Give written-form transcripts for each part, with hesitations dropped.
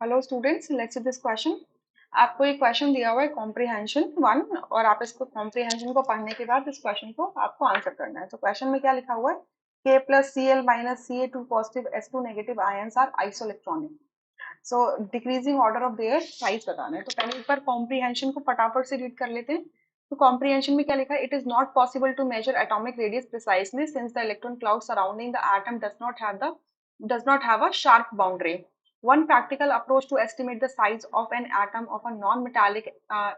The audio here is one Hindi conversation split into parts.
Hello students, let's see this question. आपको एक क्वेश्चन दिया हुआ है कॉम्प्रिहेंशन वन, और आप इसको कॉम्प्रिहेंशन को पढ़ने के बाद इस क्वेश्चन को आपको आंसर करना है। तो क्वेश्चन में क्या लिखा हुआ है? K plus C L minus C A two positive S two negative ions are isoelectronic. So decreasing order of their size बताना है। तो पहले एक बार कॉम्प्रिहेंशन को फटाफट से रीड कर लेते हैं। तो कॉम्प्रिहेंशन में क्या लिखा है? It is not possible to measure atomic radius precisely since the electron cloud surrounding the atom does not have a sharp boundary. One practical approach to estimate the size of an atom of a non-metallic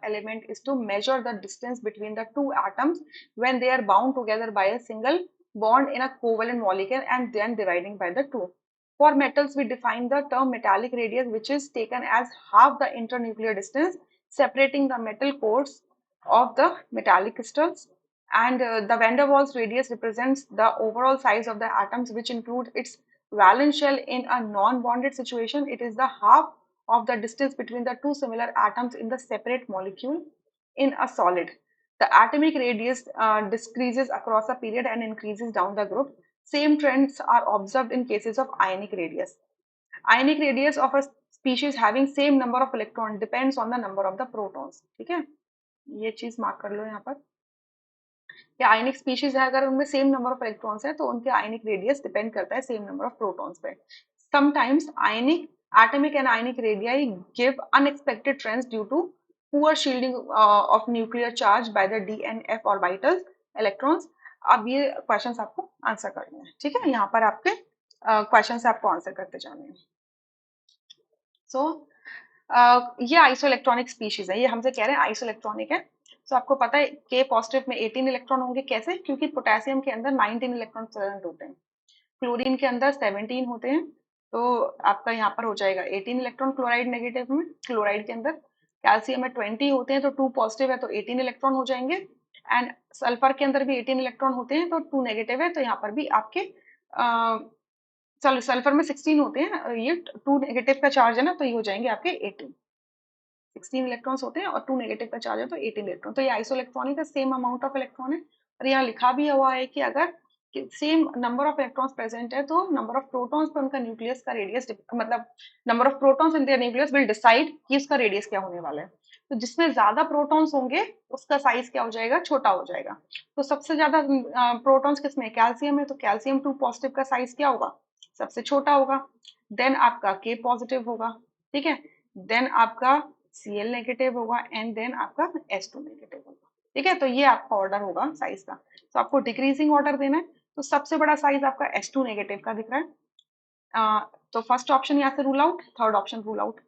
element is to measure the distance between the two atoms when they are bound together by a single bond in a covalent molecule and then dividing by the two. For metals, we define the term metallic radius, which is taken as half the internuclear distance separating the metal cores of the metallic crystals. And the van der Waals radius represents the overall size of the atoms, which include its valence shell. In a non-bonded situation, it is the half of the distance between the two similar atoms in the separate molecule. In a solid, the atomic radius decreases across a period and increases down the group. Same trends are observed in cases of ionic radius. Ionic radius of a species having same number of electrons depends on the number of the protons. ठीक है, ये चीज मार्क कर लो यहाँ पर। या आयनिक स्पीशीज है, अगर उनमें सेम नंबर ऑफ इलेक्ट्रॉन्स है तो उनके आयनिक रेडियस डिपेंड करता है सेम नंबर ऑफ प्रोटॉन्स पे। Sometimes ionic atomic and ionic radii give unexpected trends due to poor shielding of nuclear charge by the d and f orbitals electrons. अब ये क्वेश्चंस आपको आंसर करने हैं, ठीक है। यहाँ पर आपके क्वेश्चंस आपको आंसर करते जाने हैं। सो ये आइसोइलेक्ट्रॉनिक स्पीशीज है, ये हमसे कह रहे हैं आइसोइलेक्ट्रॉनिक है। तो आपको पता है के पॉजिटिव में 18 इलेक्ट्रॉन होंगे। कैसे? क्योंकि पोटेशियम के अंदर 19 इलेक्ट्रॉन प्रेजेंट होते हैं, क्लोरीन के अंदर 17 होते हैं। तो आपका यहाँ पर हो जाएगा 18 इलेक्ट्रॉन क्लोराइड नेगेटिव में। क्लोराइड के अंदर कैल्शियम में 20 होते हैं, तो 2 पॉजिटिव है तो 18 इलेक्ट्रॉन हो जाएंगे। एंड सल्फर के अंदर भी 18 इलेक्ट्रॉन होते हैं तो 2 नेगेटिव है, तो यहाँ पर भी आपके सल्फर में 16 होते हैं, ये 2 नेगेटिव का चार्ज है ना, तो ये हो जाएंगे आपके 18। 16 इलेक्ट्रॉन्स होते हैं और 2 नेगेटिव का चार्ज है तो 18 इलेक्ट्रॉन। तो ये आइसोइलेक्ट्रॉनिक है, सेम अमाउंट ऑफ इलेक्ट्रॉन है। और यहाँ लिखा भी हुआ है कि अगर same number of electrons present है तो नंबर ऑफ प्रोटॉन्स पर उनका न्यूक्लियस का रेडियस, मतलब number of protons in their nucleus will decide कि इसका रेडियस क्या होने वाला है। तो जिसमें ज्यादा प्रोटॉन्स होंगे उसका साइज क्या हो जाएगा? छोटा हो जाएगा। तो सबसे ज्यादा प्रोटॉन्स किसमें? कैल्शियम है, तो कैल्शियम 2 पॉजिटिव का साइज क्या होगा? सबसे छोटा होगा। देन आपका के पॉजिटिव होगा, ठीक है। देन आपका Cl नेगेटिव होगा एंड देन आपका S2 नेगेटिव होगा, ठीक है। तो ये आपका ऑर्डर होगा साइज का। तो आपको डिक्रीजिंग ऑर्डर देना है। तो सबसे बड़ा साइज आपका S2 नेगेटिव का दिख रहा है। तो फर्स्ट ऑप्शन यहाँ से rule out, third option rule out.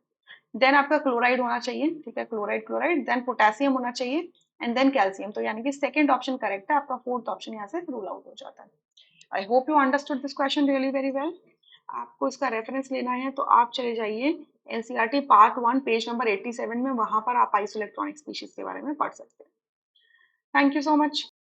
Then आपका क्लोराइड होना चाहिए, ठीक है, क्लोराइड क्लोराइड, देन पोटेशियम होना चाहिए एंड देन कैल्शियम। तो यानी कि सेकंड ऑप्शन करेक्ट है आपका, फोर्थ ऑप्शन यहाँ से रूल आउट हो जाता है। I hope you understood this question really very well. आपको इसका रेफरेंस लेना है तो आप चले जाइए एनसीईआरटी पार्ट 1 पेज नंबर 87 में, वहां पर आप आइसोइलेक्ट्रॉनिक स्पीशीज के बारे में पढ़ सकते हैं। Thank you so much.